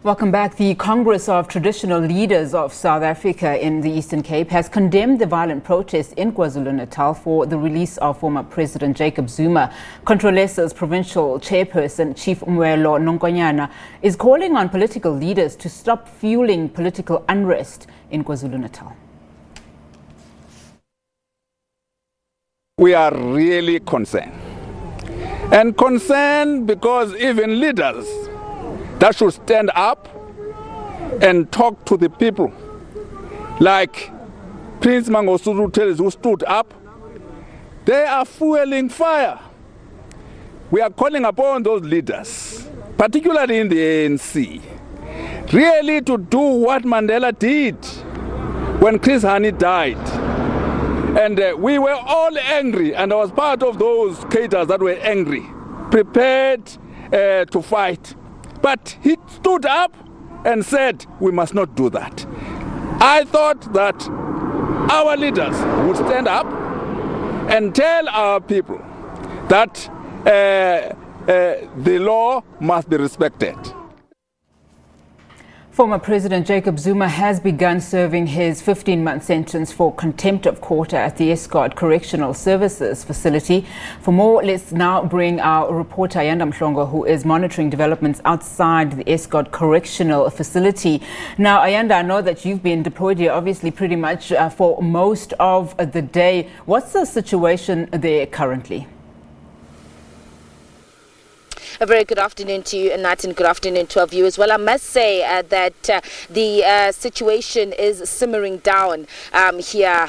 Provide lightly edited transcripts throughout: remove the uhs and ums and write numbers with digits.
Welcome back. The Congress of Traditional Leaders of South Africa in the Eastern Cape has condemned the violent protests in KwaZulu-Natal for the release of former President Jacob Zuma. Controlesa's provincial chairperson, Chief Mwelo Nongonyana, is calling on political leaders to stop fueling political unrest in KwaZulu-Natal. We are really concerned. And concerned because even leaders that should stand up and talk to the people, like Prince Mangosuthu who stood up, they are fueling fire. We are calling upon those leaders, particularly in the ANC, really to do what Mandela did when Chris Hani died. And we were all angry, and I was part of those cadres that were angry, prepared to fight. But he stood up and said, we must not do that. I thought that our leaders would stand up and tell our people that the law must be respected. Former President Jacob Zuma has begun serving his 15-month sentence for contempt of court at the Estcourt Correctional Services Facility. For more, let's now bring our reporter Ayanda Mhlongo, who is monitoring developments outside the Estcourt Correctional Facility. Now, Ayanda, I know that you've been deployed here, obviously, pretty much for most of the day. What's the situation there currently? A very good afternoon to you, Nat, and good afternoon to our viewers. Well, I must say that the situation is simmering down here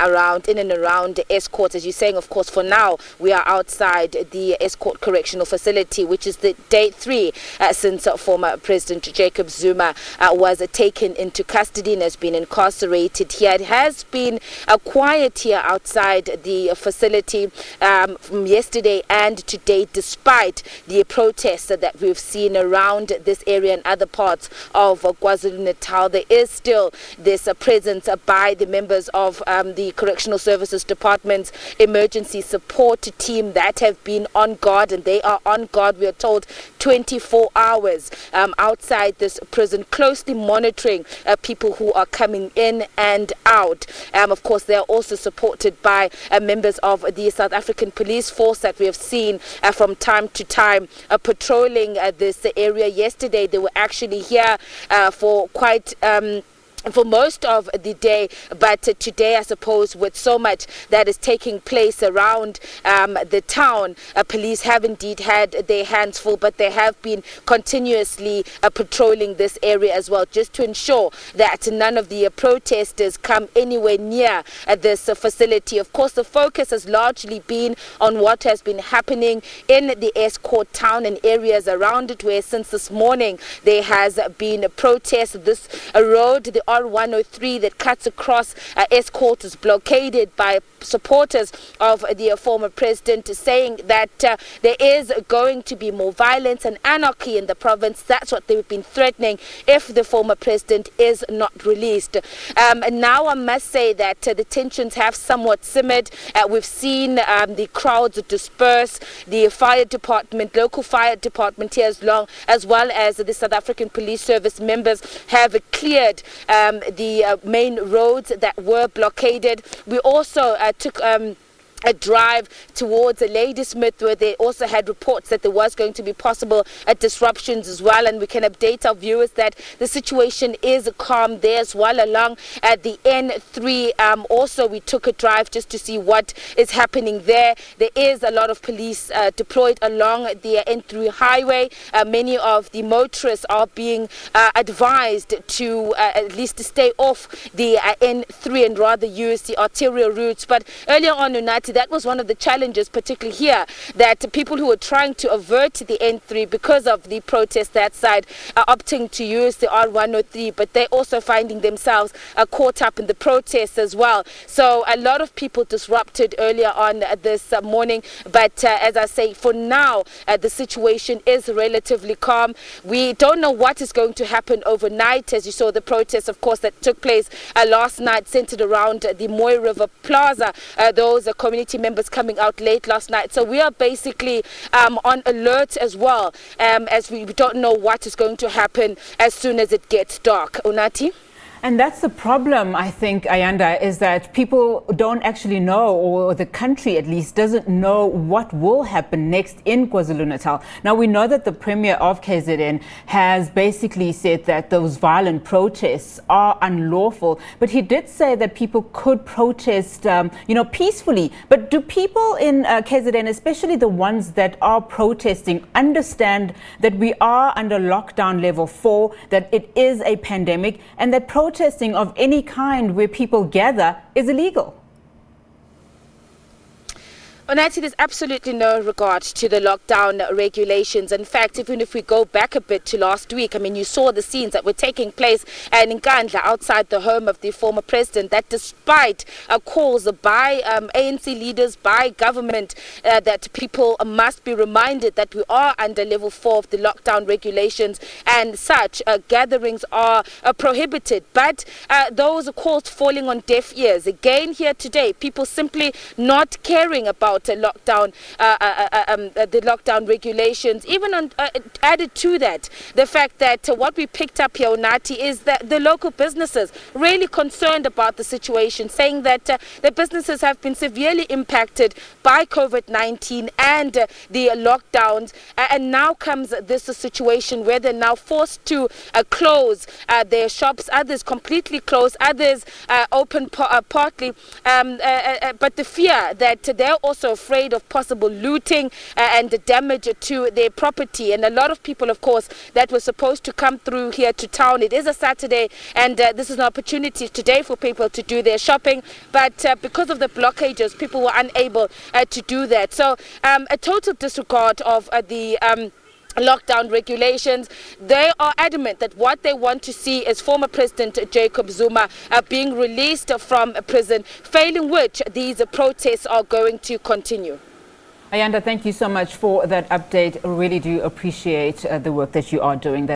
around, in and around Estcourt. As you're saying, of course, for now, we are outside the Estcourt Correctional Facility, which is the day 3 since former President Jacob Zuma was taken into custody and has been incarcerated here. It has been quiet here outside the facility from yesterday and today, despite the protests that we've seen around this area and other parts of KwaZulu-Natal. There is still this presence by the members of the Correctional Services Department's emergency support team that have been on guard, and they are on guard, we are told, 24 hours outside this prison, closely monitoring people who are coming in and out. Of course, they are also supported by members of the South African police force that we have seen from time to time patrolling this area. Yesterday they were actually here for quite for most of the day, but today, I suppose, with so much that is taking place around the town, police have indeed had their hands full, but they have been continuously patrolling this area as well, just to ensure that none of the protesters come anywhere near this facility. Of course, the focus has largely been on what has been happening in the Estcourt town and areas around it, where since this morning there has been a protest. This road, the R103 that cuts across Estcourt, is blockaded by supporters of the former president, saying that there is going to be more violence and anarchy in the province. That's what they've been threatening if the former president is not released. And now I must say that the tensions have somewhat simmered. We've seen the crowds disperse. The fire department, local fire department here, as well as the South African Police Service members have cleared the main roads that were blockaded. We also took a drive towards Ladysmith, where they also had reports that there was going to be possible disruptions as well, and we can update our viewers that the situation is calm there as well along at the N3. Also, we took a drive just to see what is happening there. There is a lot of police deployed along the N3 highway. Many of the motorists are being advised to at least to stay off the N3 and rather use the arterial routes. But earlier on, United, that was one of the challenges, particularly here, that people who were trying to avert the N3 because of the protest that side are opting to use the R103, but they're also finding themselves caught up in the protests as well. So a lot of people disrupted earlier on this morning, but as I say, for now, the situation is relatively calm. We don't know what is going to happen overnight. As you saw, the protests, of course, that took place last night centered around the Moy River Plaza. Those coming community members coming out late last night. So we are basically on alert as well, as we don't know what is going to happen as soon as it gets dark. Unathi? And that's the problem, I think, Ayanda, is that people don't actually know, or the country at least doesn't know what will happen next in KwaZulu-Natal. Now, we know that the Premier of KZN has basically said that those violent protests are unlawful, but he did say that people could protest, peacefully. But do people in KZN, especially the ones that are protesting, understand that we are under lockdown level 4, that it is a pandemic, and that protesting of any kind where people gather is illegal? Unathi, there's absolutely no regard to the lockdown regulations. In fact, even if we go back a bit to last week, I mean, you saw the scenes that were taking place in Nkandla outside the home of the former president, that despite calls by ANC leaders, by government, that people must be reminded that we are under level 4 of the lockdown regulations and such, gatherings are prohibited. But those calls falling on deaf ears. Again, here today, people simply not caring about the lockdown regulations. Even added to that, the fact that what we picked up here, Unathi, is that the local businesses really concerned about the situation, saying that the businesses have been severely impacted by COVID-19 and the lockdowns, and now comes this situation where they're now forced to close their shops, others completely closed, others open partly, but the fear that they're also afraid of possible looting and damage to their property. And a lot of people, of course, that were supposed to come through here to town. It is a Saturday, and this is an opportunity today for people to do their shopping, but because of the blockages, people were unable to do that. So a total disregard of the lockdown regulations. They are adamant that what they want to see is former President Jacob Zuma being released from prison, failing which these protests are going to continue. Ayanda, thank you so much for that update. I really do appreciate the work that you are doing.